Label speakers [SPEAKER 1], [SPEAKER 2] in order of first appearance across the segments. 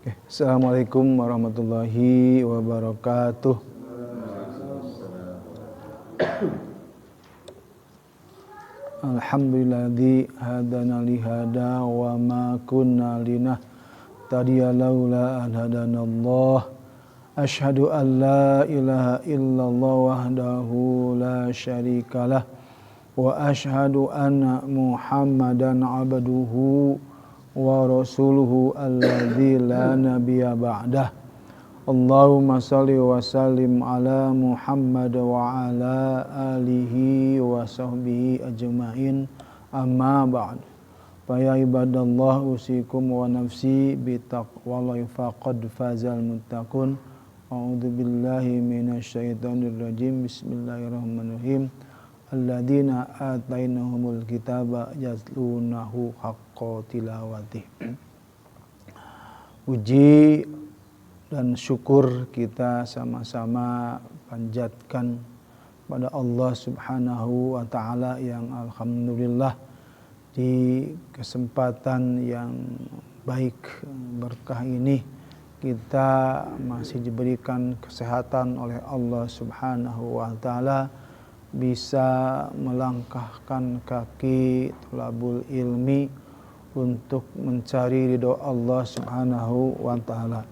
[SPEAKER 1] Assalamualaikum warahmatullahi wabarakatuh. Alhamdulilladzi hadana li hada wa ma kunna linahtadiya laula an hadanallah. Asyhadu an la ilaha illallah wahdahu la syarikalah wa asyhadu anna Muhammadan abduhu wa rasuluhu alladzi la nabiyya ba'dah. Allahumma shalli wa sallim ala Muhammad wa ala alihi wa sahbihi ajma'in, amma ba'd. Fa ya ibadallah usikum wa nafsi bi taqwallahi faqad fazal muttaqun. A'udzu billahi minasyaitonir rajim. Bismillahirrahmanirrahim. Alladzina atainahumul kitaba yatlunahu haqqa tilawatih. Puji dan syukur kita sama-sama panjatkan pada Allah Subhanahu wa taala yang alhamdulillah di kesempatan yang baik berkah ini kita masih diberikan kesehatan oleh Allah Subhanahu wa taala, bisa melangkahkan kaki thalabul ilmi untuk mencari ridho Allah Subhanahu wa taala.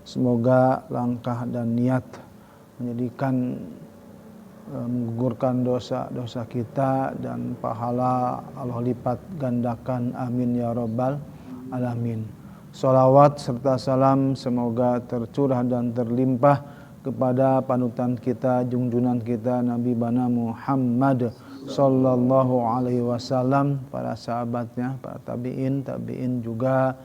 [SPEAKER 1] Semoga langkah dan niat menjadikan menggugurkan dosa-dosa kita dan pahala Allah lipat gandakan, amin ya rabbal alamin. Sholawat serta salam semoga tercurah dan terlimpah kepada panutan kita, junjungan kita, Nabi Bana Muhammad sallallahu alaihi wasallam, para sahabatnya, para tabi'in juga,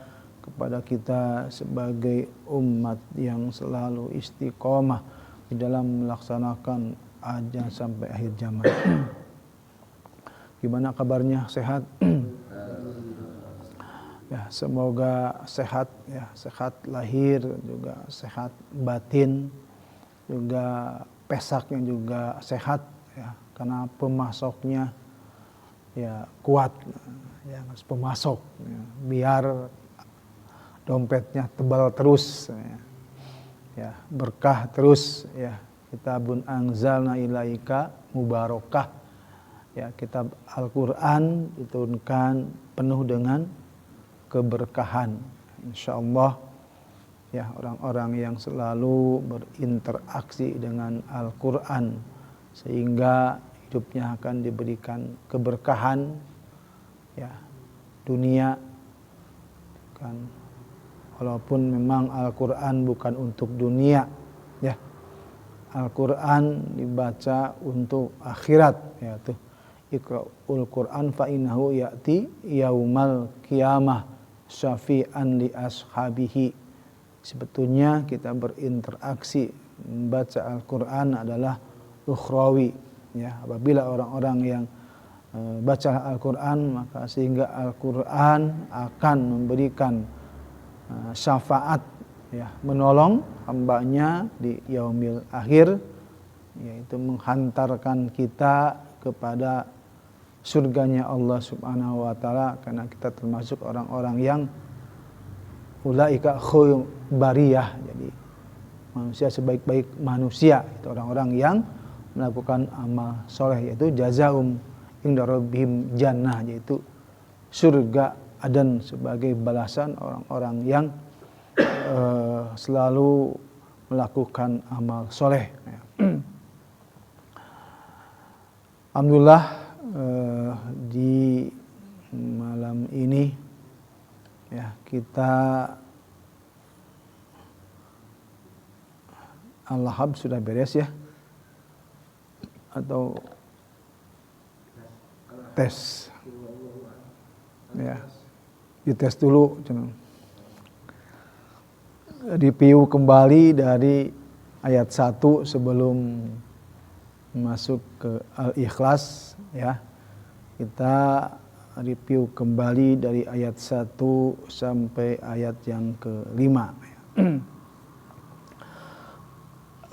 [SPEAKER 1] kepada kita sebagai umat yang selalu istiqomah di dalam melaksanakan ajan sampai akhir zaman. Gimana kabarnya? Sehat? Ya, semoga sehat ya, sehat lahir juga sehat batin, juga pesaknya juga sehat ya, karena pemasoknya ya kuat ya, pemasok ya, biar dompetnya tebal terus ya, berkah terus ya. Kitabun anzalna ilaika mubarakah ya, kitab Al-Qur'an diturunkan penuh dengan keberkahan. Insyaallah ya, orang-orang yang selalu berinteraksi dengan Al-Quran sehingga hidupnya akan diberikan keberkahan ya, dunia kan, walaupun memang Al-Quran bukan untuk dunia ya, Al-Quran dibaca untuk akhirat ya, tuh Iqra'ul Quran fa innahu ya'ti yaumal qiyamah syafi'an li ashabihi. Sebetulnya kita berinteraksi membaca Al-Quran adalah ukhrawi ya. Apabila orang-orang yang baca Al-Quran, maka sehingga Al-Quran akan memberikan syafaat ya, menolong hambanya di yaumil akhir, yaitu menghantarkan kita kepada surganya Allah Subhanahu wa taala, karena kita termasuk orang-orang yang ulaika khairul bariyah. Jadi manusia sebaik-baik manusia itu orang-orang yang melakukan amal soleh, yaitu jazaum inda rabbihim jannah, yaitu surga adan sebagai balasan orang-orang yang selalu melakukan amal soleh. Alhamdulillah di malam ini ya, kita Al-Lahab sudah beres ya, atau tes ya, dites dulu, review kembali dari ayat 1 sebelum masuk ke Al-Ikhlas ya. Kita review kembali dari ayat 1 sampai ayat yang ke-5.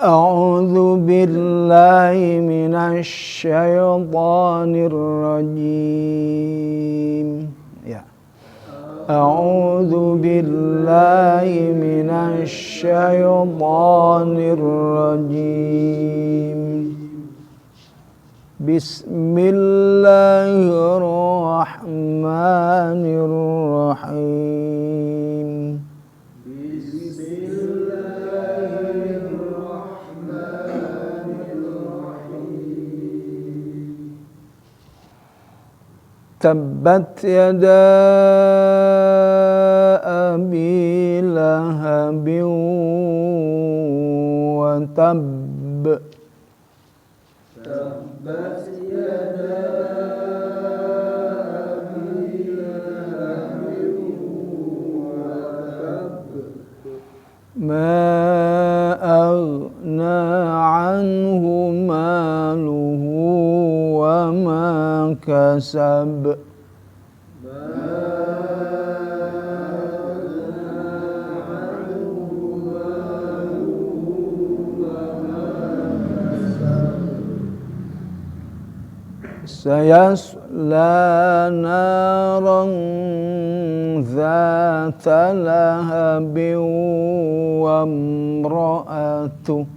[SPEAKER 1] A'udzu billahi minasy syaithanir rajim. Ya. A'udzu billahi minasy syaithanir rajim. Bismillahirrahmanirrahim. Tabbat yada abi lahabin wa tabb. Tabbat yada abi lahabin wa tabb. Ma aghna anhu maluhu wa ma kasab. Sayasla naran dzata lahabin wa imra'atuh.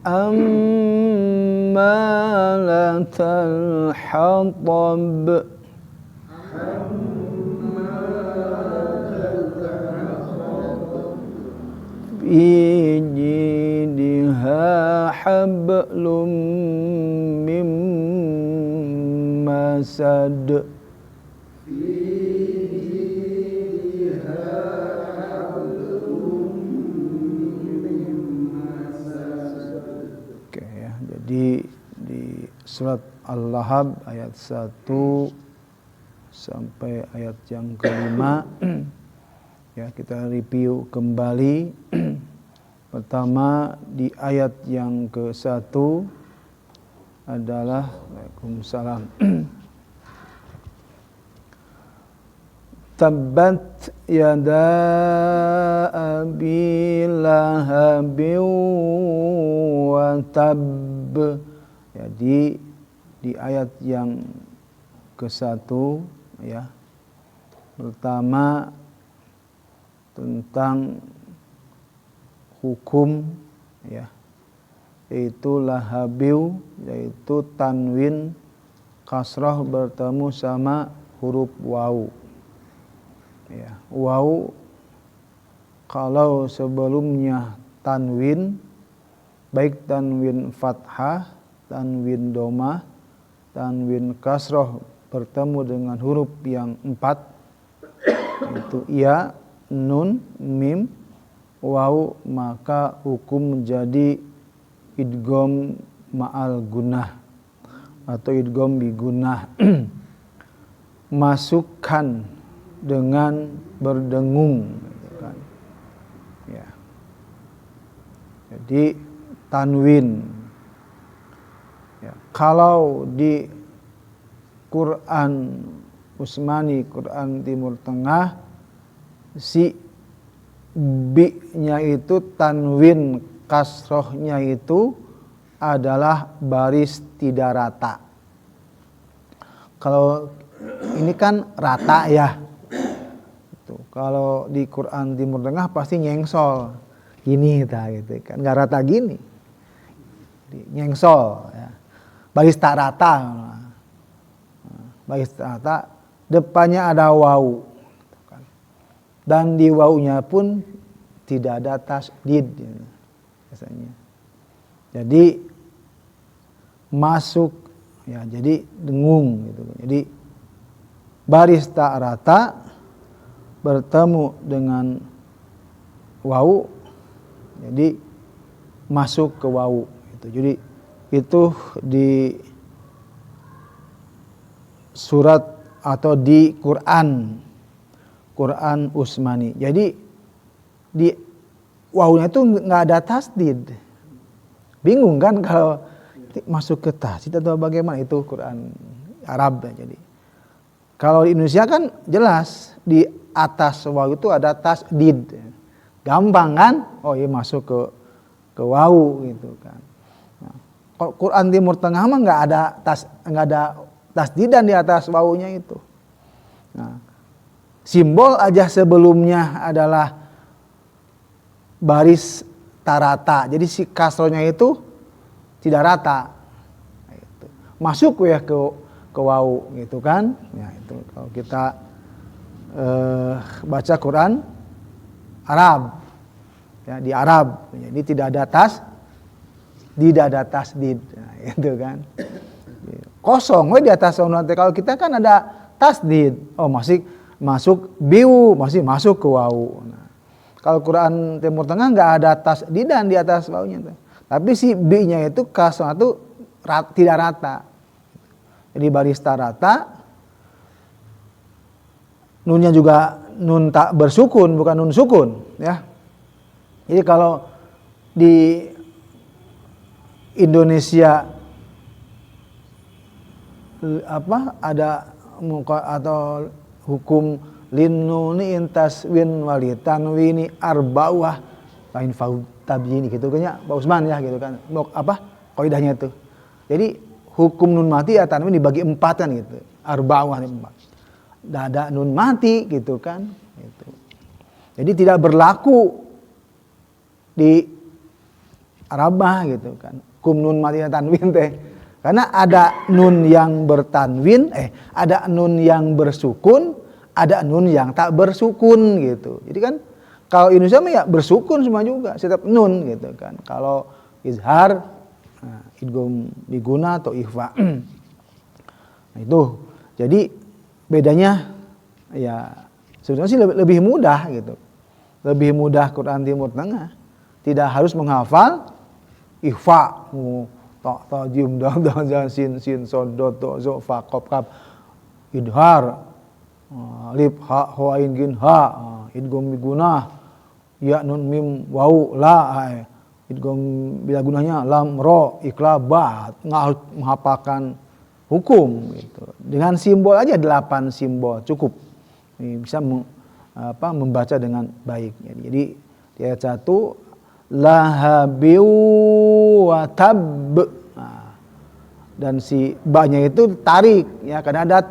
[SPEAKER 1] Ammalatal hatab. Fi jidha hablum mim masad. Oke ya, jadi di surat Al-Lahab ayat 1 sampai ayat yang kelima ya, kita review kembali. Pertama di ayat yang ke-1 adalah Waalaikumsalam. Tabbat yada abi lahabin wa tabb. Jadi di ayat yang ke-1 ya, pertama tentang hukum ya, yaitu lahabiu, yaitu tanwin kasrah bertemu sama huruf waw ya. Waw kalau sebelumnya tanwin, baik tanwin fathah, tanwin domah, tanwin kasrah bertemu dengan huruf yang 4 yaitu ya, nun, mim, waw, maka hukum menjadi idgham ma'al gunnah atau idgham bi gunnah. Masukkan dengan berdengung gitu kan. Ya. Jadi tanwin ya, kalau di Quran Utsmani, Quran Timur Tengah, si bi-nya itu tanwin kasrohnya itu adalah baris tidak rata. Kalau ini kan rata ya. Kalau di Quran Timur Tengah pasti nyengsol. Gini gitu kan, nggak rata gini. Nyengsol ya. Baris tak rata. Baris tak rata, depannya ada waw. Dan di wawnya pun tidak ada tasdid biasanya. Jadi masuk ya, jadi dengung gitu. Jadi baris tak rata bertemu dengan waw, jadi masuk ke waw gitu. Jadi itu di surat atau di Quran Utsmani. Jadi di wawnya itu nggak ada tasdid. Bingung kan kalau masuk ke tasdid atau bagaimana, itu Quran Arab. Jadi kalau di Indonesia kan jelas di atas waw itu ada tasdid. gampang kan? Oh iya masuk ke wau gitu kan. Nah, Quran Timur Tengah mah nggak ada tasdidan di atas wawunya itu. Nah, simbol aja sebelumnya adalah baris tarata. Jadi si kasronya itu tidak rata. Gitu. Masuk ya ke wau gitu kan. Ya itu kalau kita baca Quran Arab. Ya, di Arab. Jadi tidak ada tasdid. Nah, itu kan. Kosong di atas sonate. Kalau kita kan ada tasdid. Oh masih masuk biu, masih masuk ke wau. Nah, kalau Quran Timur Tengah nggak ada tasdidan di atas waunya. Tapi si bi-nya itu kasroh itu tidak rata. Jadi baris rata. Nunnya juga nun tak bersukun, bukan nun sukun, ya. Jadi kalau di Indonesia ada muka atau hukum linnuni intas win walitanwini arba'wah lain faud tabyini gitu kan ya Pak Usman ya gitu kan. Kaidahnya itu. Jadi hukum nun mati ya tanwin dibagi 4 kan gitu. Arba'wah 4. Ada nun mati gitu kan gitu. Jadi tidak berlaku di Arabah gitu kan. Hukum nun mati dan tanwin teh. Karena ada nun yang bertanwin, ada nun yang bersukun, ada nun yang tak bersukun gitu. Jadi kan kalau Indonesia mah ya bersukun semua juga setiap nun gitu kan. Kalau izhar, idgham biguna atau ikhfa. Nah, itu. Jadi bedanya ya sebenarnya sih lebih mudah gitu. Lebih mudah Quran Timur Tengah. Tidak harus menghafal ikhfa, ta jim dal sin sod dot to zo fa qaf kaf idhar lip ha ho ain gin ha idgham bigunah ya nun mim wau la idgham bila gunanya lam ro ikla ba, nggak harus menghafalkan hukum gitu. Dengan simbol aja 8 simbol cukup. Bisa membaca dengan baik. Jadi di ayat 1 lahabiu wa tab. Dan si ba-nya itu tarik ya karena ada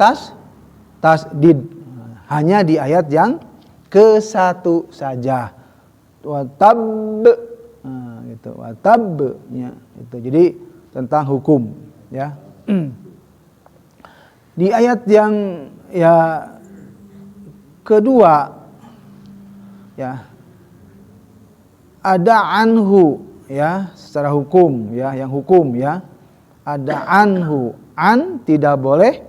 [SPEAKER 1] tasdid. Hanya di ayat yang ke-1 saja. Wa tab. Nah, gitu. Wa tab-nya itu. Jadi tentang hukum ya. Di ayat yang ya kedua ya ada anhu ya secara hukum ya, yang hukum ya. Ada anhu, an tidak boleh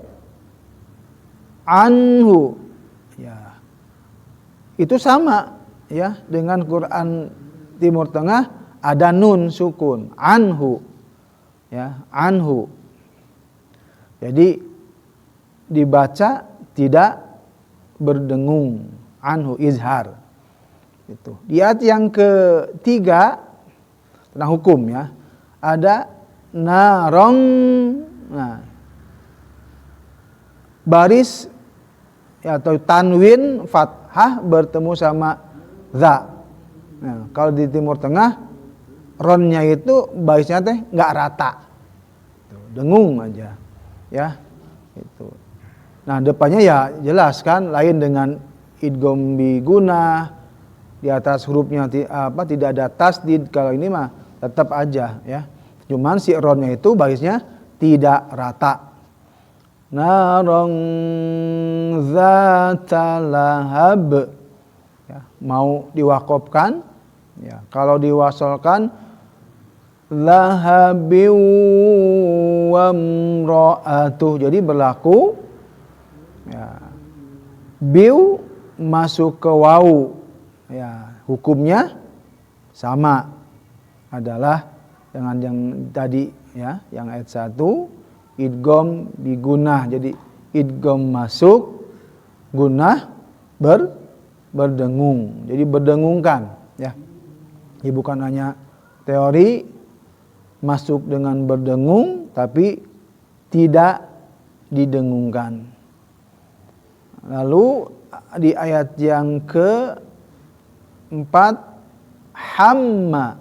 [SPEAKER 1] anhu. Ya. Itu sama ya dengan Quran Timur Tengah ada nun sukun, anhu. Ya, anhu. Jadi dibaca tidak berdengung, anhu izhar. Itu. Di ayat yang ketiga tentang hukum ya, ada narong. Nah, baris ya, atau tanwin fathah bertemu sama za. Nah, kalau di Timur Tengah ronnya itu barisnya teh nggak rata, dengung aja, ya. Itu. Nah depannya ya jelas kan, lain dengan idgham biguna. Di atas hurufnya tidak ada tasdid. Kalau ini mah tetap aja ya. Cuman si ronnya itu barisnya tidak rata. Narong zata lahab. Ya, mau diwakofkan ya. Kalau diwasolkan lahabiu wamra'atuh. Jadi berlaku ya. Biu masuk ke wau. Ya, hukumnya sama adalah dengan yang tadi ya, yang ayat 1 idgham bigunah. Jadi idgham masuk, gunah berdengung. Jadi berdengungkan ya. Ini bukan hanya teori masuk dengan berdengung tapi tidak didengungkan. Lalu di ayat yang ke-4 hamma.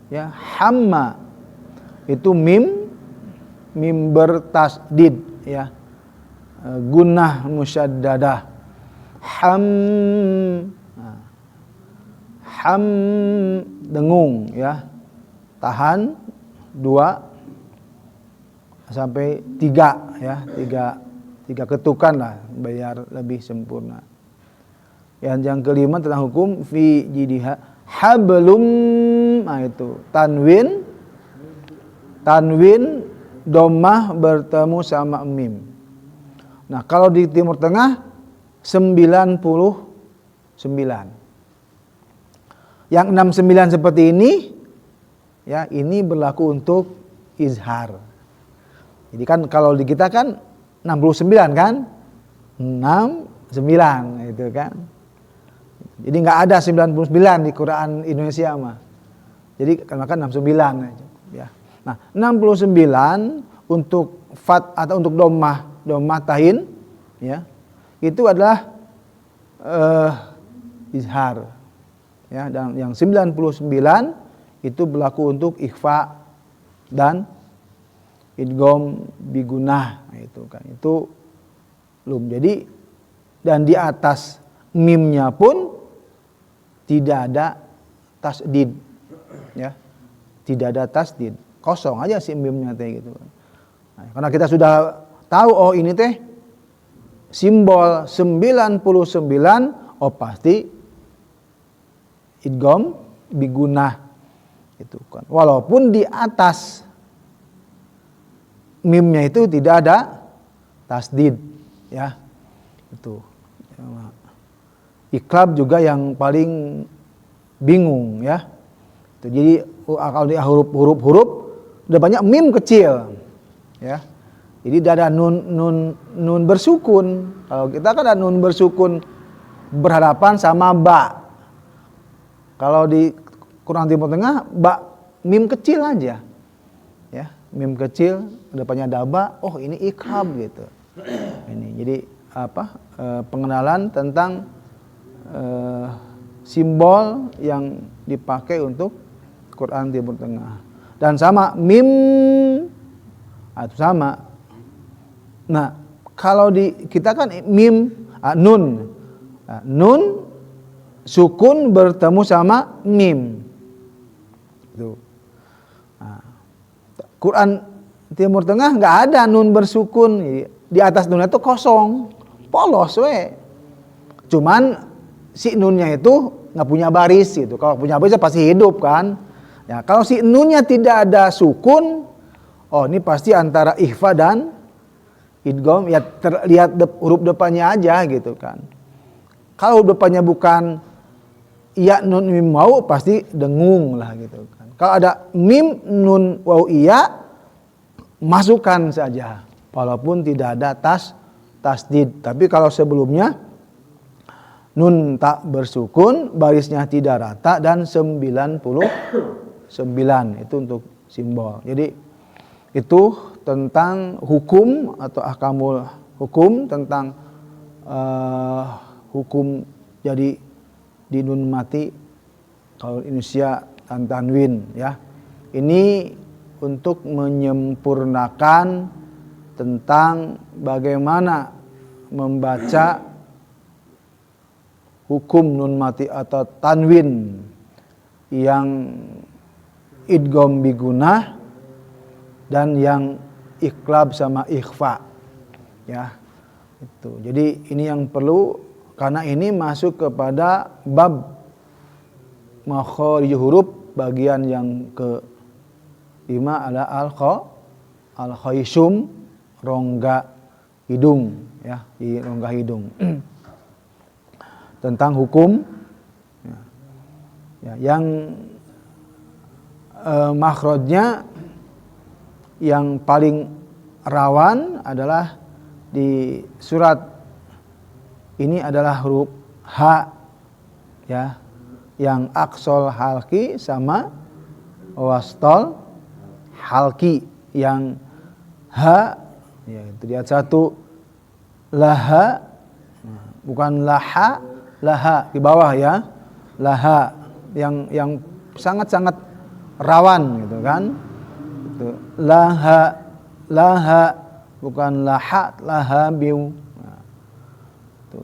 [SPEAKER 1] Ya, hamma. Itu mim bertasdid ya. Gunnah musyaddadah. Ham dengung ya. Tahan 2 sampai 3 ya. 3 ketukan lah biar lebih sempurna. Yang kelima tentang hukum fi jidiha hablum. Nah itu tanwin dhammah bertemu sama mim. Nah, kalau di Timur Tengah 99. Yang 69 seperti ini ya, ini berlaku untuk izhar. Jadi kan kalau di kita kan 69 kan? 69 itu kan. Jadi enggak ada 99 di Quran Indonesia mah. Jadi maka 69 aja ya. Nah, 69 untuk fat atau untuk dhammah tahin ya. Itu adalah izhar. Ya, dan yang 99 itu berlaku untuk ikhfa dan idgham bigunah. Nah, itu kan. Itu belum. Jadi dan di atas mimnya pun tidak ada tasdid. Ya. Tidak ada tasdid. Kosong aja si mimnya teh gitu. Nah, karena kita sudah tahu oh ini teh simbol 99, oh pasti idgham bigunah itu kan. Walaupun di atas mimnya itu tidak ada tasdid ya. Itu. Iqlab juga yang paling bingung ya. Itu jadi kalau di huruf-huruf udah banyak mim kecil ya. Jadi ada nun bersukun. Kalau kita kan ada nun bersukun berhadapan sama ba. Kalau di Quran Timur Tengah ba mim kecil aja. Ya, mim kecil depannya ada ba, oh ini iqlab gitu. Ini jadi pengenalan tentang simbol yang dipakai untuk Quran Timur Tengah. Dan sama mim atau sama. Nah, kalau di kita kan mim nun. Nun sukun bertemu sama mim. Itu. Nah, Quran Timur Tengah enggak ada nun bersukun. Di atas nun itu kosong. Polos we. Cuman si nunnya itu enggak punya baris gitu. Kalau punya baris pasti hidup kan. Ya, kalau si nunnya tidak ada sukun, oh ini pasti antara ikhfa dan idgham, ya terlihat huruf depannya aja gitu kan. Kalau huruf depannya bukan iya nun mim waw pasti dengung lah gitu kan. Kalau ada mim nun waw iya masukkan saja walaupun tidak ada tasdid. Tapi kalau sebelumnya nun tak bersukun, barisnya tidak rata dan 99 itu untuk simbol. Jadi itu tentang hukum atau ahkamul hukum tentang hukum jadi di nun mati kalau Indonesia tanwin ya. Ini untuk menyempurnakan tentang bagaimana membaca hukum nun mati atau tanwin yang idgham bigunah dan yang iqlab sama ikhfa ya. Itu. Jadi ini yang perlu karena ini masuk kepada bab makharij huruf bagian yang ke-5 adalah al-khaysum rongga hidung ya, di rongga hidung. Tentang hukum ya, yang makhrajnya yang paling rawan adalah di surat ini adalah huruf H ya, yang aqsal halqi sama wastol halqi. Yang H ya itu lihat satu laha bukan laha, laha di bawah ya, laha yang sangat-sangat rawan gitu kan. Itu laha bukan laha, lahabiu. Nah, itu.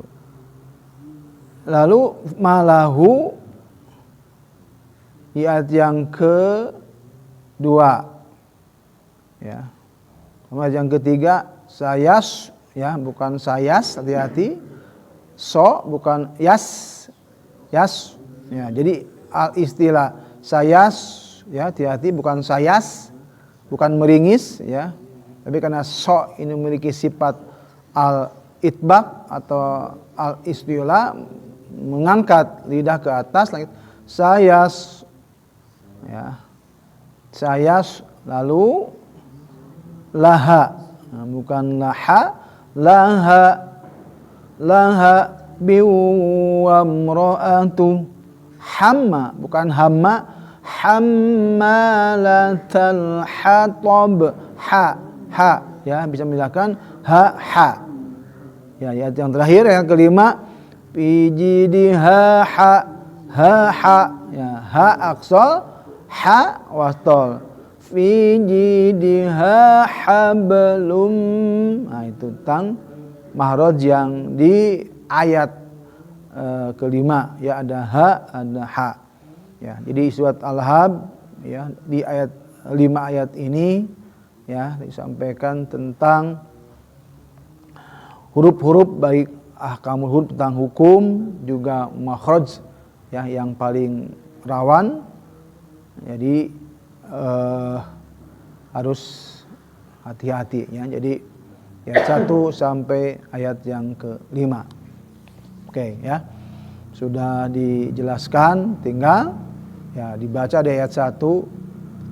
[SPEAKER 1] Lalu malahu di ayat yang kedua, ya. Ayat yang ketiga sayas, ya bukan sayas, hati-hati. So bukan yas, ya. Jadi istilah sayas, ya hati-hati, bukan sayas, bukan meringis, ya. Tapi karena so ini memiliki sifat al-itbaq atau al-istila, mengangkat lidah ke atas, sayas, ya. Sayas, lalu laha, nah, bukan laha, laha biwamra'atu hamma, bukan hamma, hammalatal hatab, ha, ya bisa membedakan ha. Ya, ayat yang terakhir yang kelima, fijidiha ha, ya ha aqsal, ha wastal, fijidiha hablum. Nah, itu tentang mahraj yang di ayat kelima, ya ada ha, ada ha. Ya, jadi surat Al-Hab, ya di ayat 5 ayat ini, ya disampaikan tentang huruf-huruf, baik ahkamul huruf tentang hukum, juga makhraj, ya yang paling rawan. Jadi harus hati-hati, ya. Jadi ayat 1 sampai ayat yang ke-5. Oke, ya. Sudah dijelaskan, tinggal ya dibaca dari ayat 1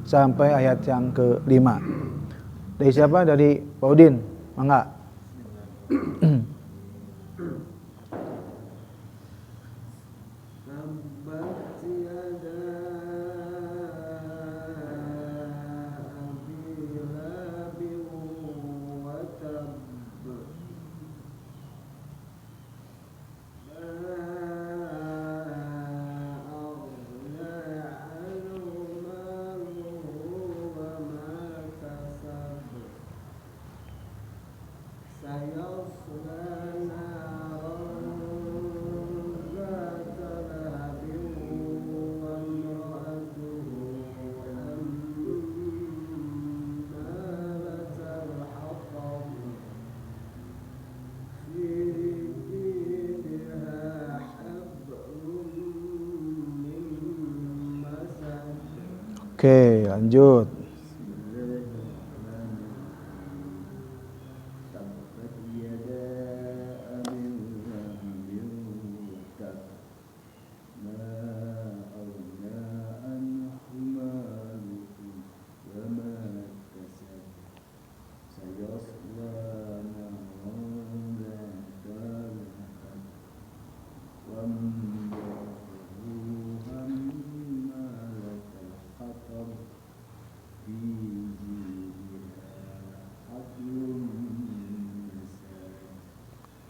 [SPEAKER 1] sampai ayat yang ke-5. Dari siapa? Dari Pak Udin. Mangga. Oke, lanjut.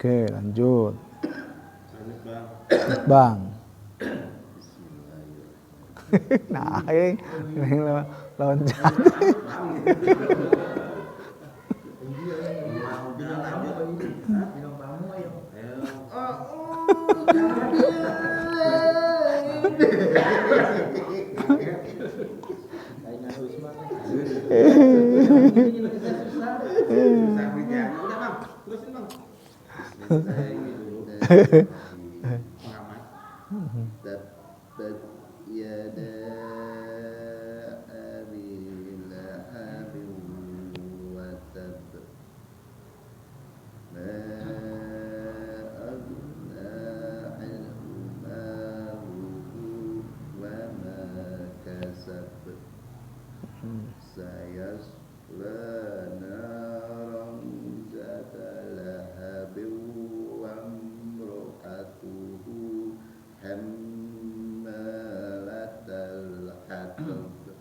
[SPEAKER 1] Oke, lanjut. Bang. Nah, ini loncat.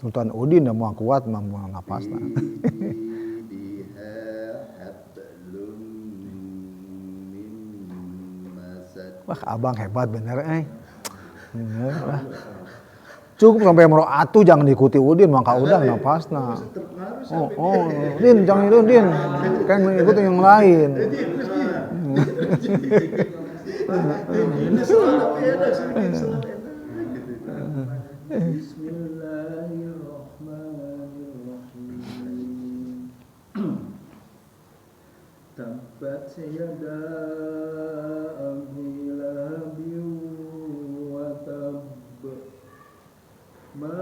[SPEAKER 1] Sultan Udin udah mau kuat mau ngapas. Wah, abang hebat bener, Cukup sampai mero'atu jangan diikuti Udin, maka udah napasna. Oh, Din jangan itu Din, kan mengikuti yang lain.
[SPEAKER 2] Bismillahirrahmanirrahim. Tabbat yada abi lahabin wa tab, ma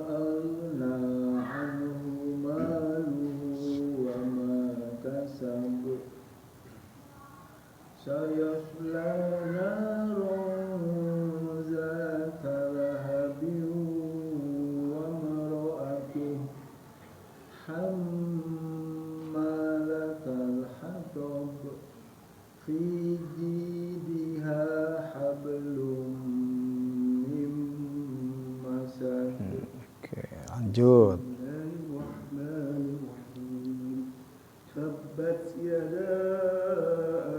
[SPEAKER 2] aghna anhu maluhu wa ma kasab, sayasla naran zata lahabin wa mar'atuhu hammalatal hatab, fi jidiha hablum min masad.
[SPEAKER 1] Oke, lanjut.
[SPEAKER 2] Bismillahirrahmanirrahim. Tabbat yada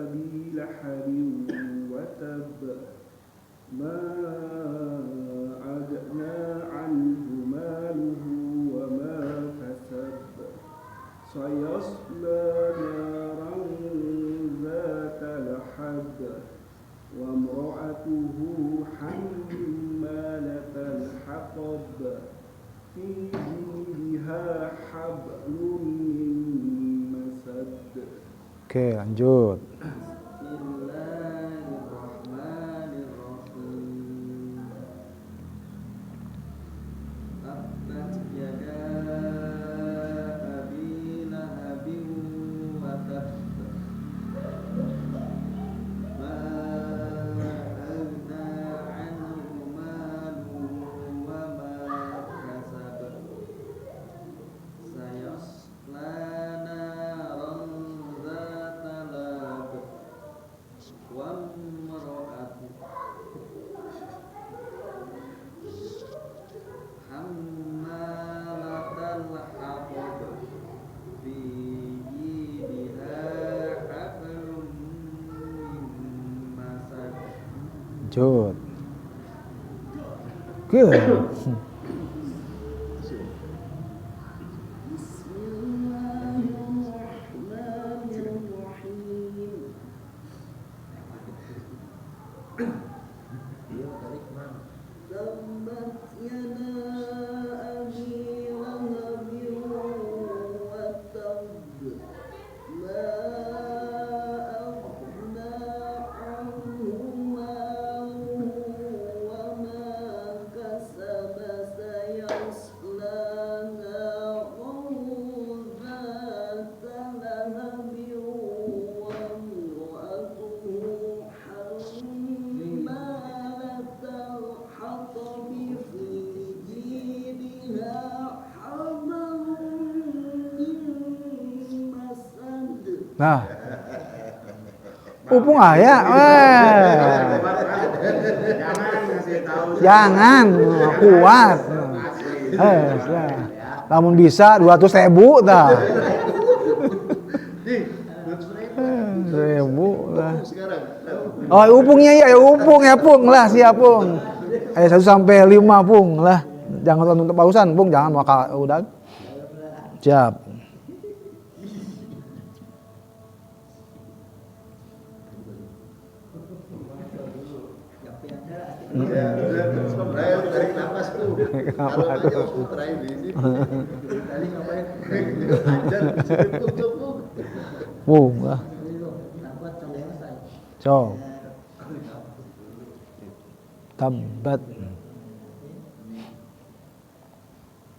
[SPEAKER 2] abi lahabin wa tab, ma aghna anhu maluhu wa ma kasab, sayasla naran zata lahab, wa imra'atuhu hammalatal hatab, fi jidiha hablum min masad.
[SPEAKER 1] Oke, lanjut.
[SPEAKER 2] Bismillahirrahmanirrahim. Tabbat yada abi lahabin wa tab, ma aghna anhu maluhu wa ma kasab, sayasla naran zata lahab, wa imra'atuhu hammalatal hatab, fi jidiha hablum min masad.
[SPEAKER 1] Lanjut. Good.
[SPEAKER 2] Bismillahirrahmanirrahim. Tabbat yada abi lahabin wa tab, ma aghna anhu maluhu wa ma kasab, sayasla naran zata lahabin wa imra'atuhu hammalatal hatab, fi jidiha hablum min masad.
[SPEAKER 1] Nah, upung ayah, jangan kuat. Namun bisa 200.000 dah. 1.000 lah. Oh, upungnya ya, upung ya pung lah, siap pung. 1 sampai 5 pung lah. Jangan untuk pausan pung, jangan maka udah. Siap.
[SPEAKER 3] Tarik nafas tuh. Kalau aja aku terakhir di sini. Tadi ngapain?
[SPEAKER 1] Pung lah. Cok. Tabbat.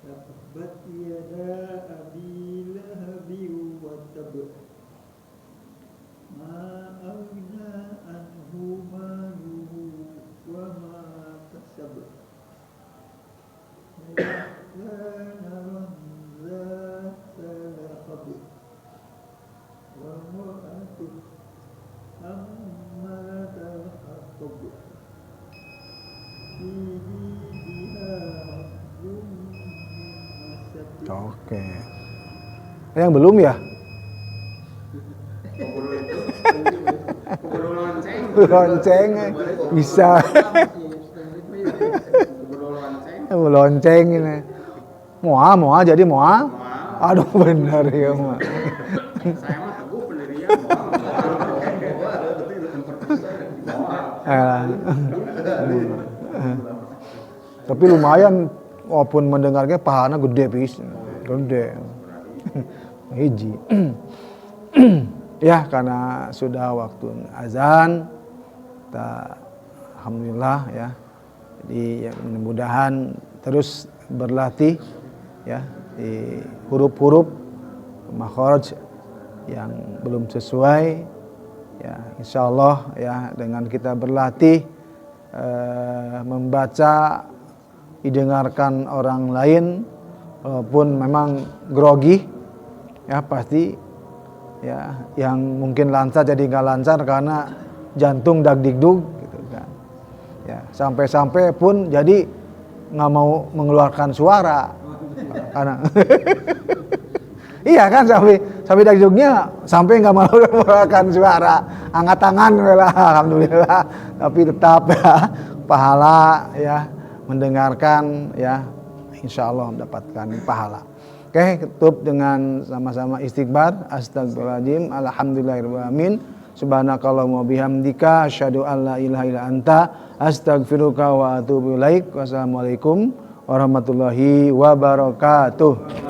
[SPEAKER 2] Tabbat yada abi lahabin wa tab, ma aghna anhu maluhu wa ma kasab, sayasla naran zata lahab, wa imra'atuhu hammalatal hatab, fi jidiha hablum min masad.
[SPEAKER 1] Oke. Yang belum ya?
[SPEAKER 3] Keburu lonceng.
[SPEAKER 1] lonceng bisa. Lonceng ini. Moa jadi moa. Aduh benar ya moa.
[SPEAKER 2] Saya mah teguh pendirian.
[SPEAKER 1] Tapi lumayan walaupun mendengarnya pahalanya gede pis. Gede. Hiji. Ya karena sudah waktu azan kita alhamdulillah ya. Jadi ya, mudah-mudahan terus berlatih ya di huruf-huruf makhraj yang belum sesuai ya insyaallah ya dengan kita berlatih membaca didengarkan orang lain walaupun memang grogi ya pasti ya yang mungkin lancar jadi nggak lancar karena jantung dagdikduk gitu kan ya sampai-sampai pun jadi nggak mau mengeluarkan suara karena iya kan sampai dagdikduknya sampai nggak mau mengeluarkan suara angkat tangan lah alhamdulillah tapi tetap ya pahala ya mendengarkan ya insyaallah mendapatkan pahala. Oke, tutup dengan sama-sama istighfar. Astagfirullahaladzim. Alhamdulillahirrahmanirrahim. Subhanakallahumma bihamdika asyhadu an la ilaha illa anta astaghfiruka wa atubu ilaik. Wassalamualaikum warahmatullahi wabarakatuh.